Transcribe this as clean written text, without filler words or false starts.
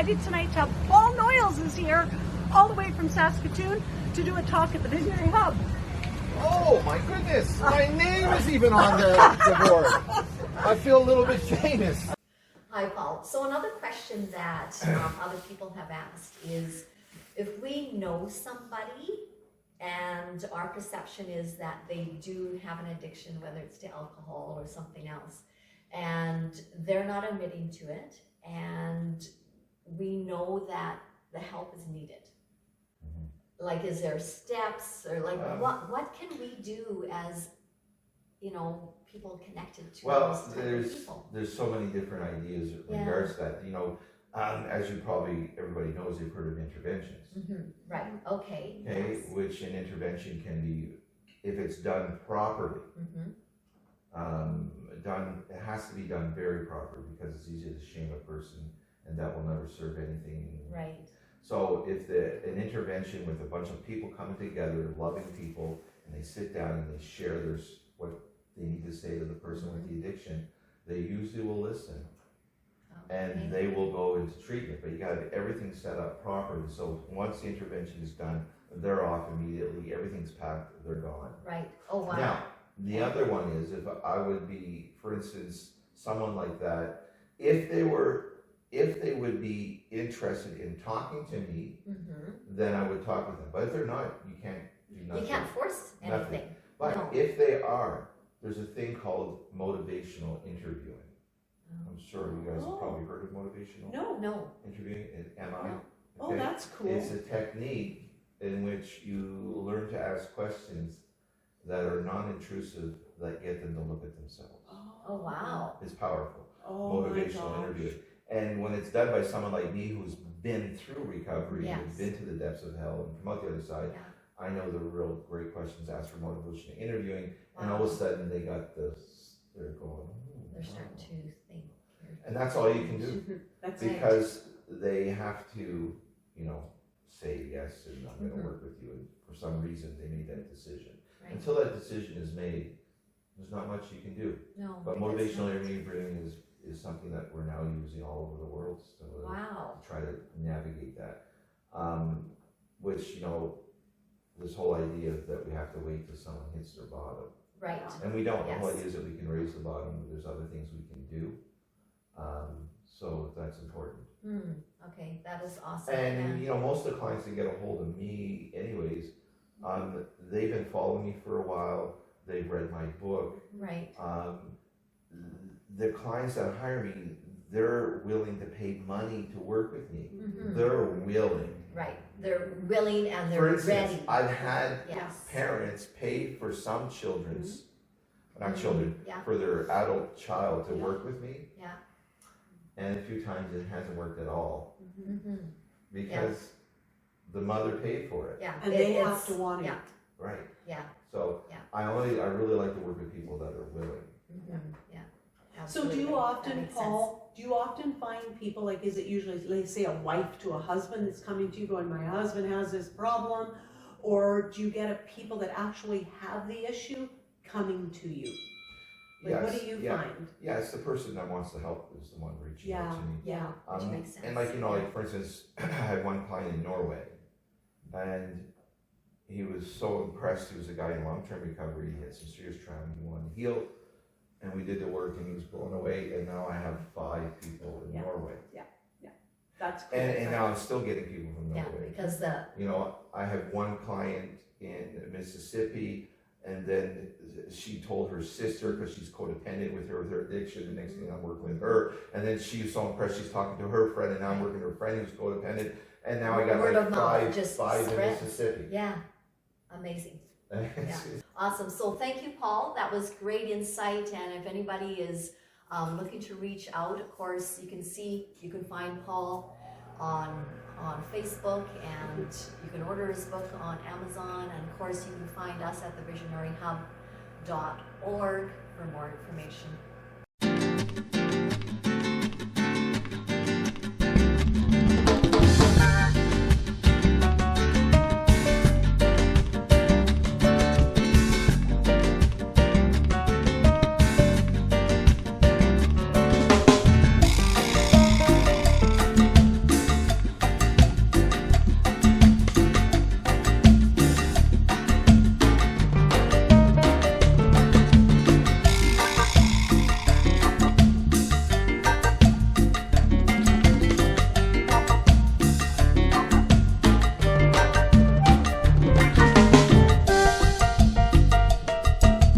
excited tonight to have Paul Noiles is here, all the way from Saskatoon, to do a talk at the Visionary Hub. Oh my goodness, my name is even on the board. I feel a little bit famous. Hi, Paul. So another question that other people have asked is, if we know somebody and our perception is that they do have an addiction, whether it's to alcohol or something else, and they're not admitting to it, and we know that the help is needed. Like, is there steps, or like, what can we do as, people connected to those type of people? There's so many different ideas in regards to that. As you probably, everybody knows, they've heard of interventions. Right, okay. Okay, Yes. which an intervention can be, if it's done properly, it has to be done very properly, because it's easy to shame a person, and that will never serve anything. Right. So if an intervention with a bunch of people coming together, loving people, and they sit down and they share what they need to say to the person with the addiction, they usually will listen. And they will go into treatment, but you got to have everything set up properly. So once the intervention is done, they're off immediately, everything's packed, they're gone. Right. Oh, wow. Now, the other one is, if I would be, for instance, someone like that, if they would be interested in talking to me, then I would talk with them. But if they're not, you can't do nothing. You can't force anything. But if they are, there's a thing called motivational interviewing. I'm sure you guys have probably heard of motivational No. interviewing. Am I? No. Okay. Oh, that's cool. It's a technique in which you learn to ask questions that are non-intrusive, that get them to look at themselves. Oh, wow. It's powerful. Oh, Motivational interviewing. And when it's done by someone like me who's been through recovery, and been to the depths of hell and come out the other side, I know the real great questions asked for motivational interviewing, and all of a sudden they got this, they're going, They're starting to think. and that's all you can do. That's Because they have to, say yes, and I'm going to work with you, and for some reason they made that decision. Right. Until that decision is made, there's not much you can do. No. But motivational interviewing is something that we're now using all over the world to try to navigate that. Which, this whole idea that we have to wait till someone hits their bottom. Right. And we don't. Yes. The whole idea is that we can raise the bottom. There's other things we can do. So that's important. Okay, that is awesome. And, most of the clients that get a hold of me anyways, they've been following me for a while. They've read my book. Right. The clients that hire me, they're willing to pay money to work with me. They're willing. Right. They're willing and they're For instance, ready. I've had Yes. parents pay for some children's, not children, Yeah. for their adult child to work with me. Yeah. And a few times it hasn't worked at all. Because the mother paid for it. Yeah. And they have to want it. Yeah. Right. Yeah. So I really like to work with people that are willing. Yeah. So do you often, Paul, find people, like, is it usually, let's say, a wife to a husband that's coming to you going, my husband has this problem, or do you get people that actually have the issue coming to you? Like, what do you find? Yeah, it's the person that wants to help is the one reaching out to me. Yeah, which makes sense. And like for instance, I had one client in Norway, and he was so impressed. He was a guy in long-term recovery. He had some serious trauma. He wanted to heal. And we did the work, and he was blown away. And now I have 5 people in Norway. That's cool. And now I'm still getting people from Norway. Because I have one client in Mississippi, and then she told her sister, because she's codependent with her addiction. The next thing I'm working with her, and then she was so impressed. She's talking to her friend, and now I'm working with her friend who's codependent. And now I got word like of mouth five in spreads. Mississippi. Yeah, amazing. Awesome. So thank you, Paul. That was great insight. And if anybody is looking to reach out, of course, you can find Paul on Facebook, and you can order his book on Amazon. And of course, you can find us at thevisionaryhub.org for more information.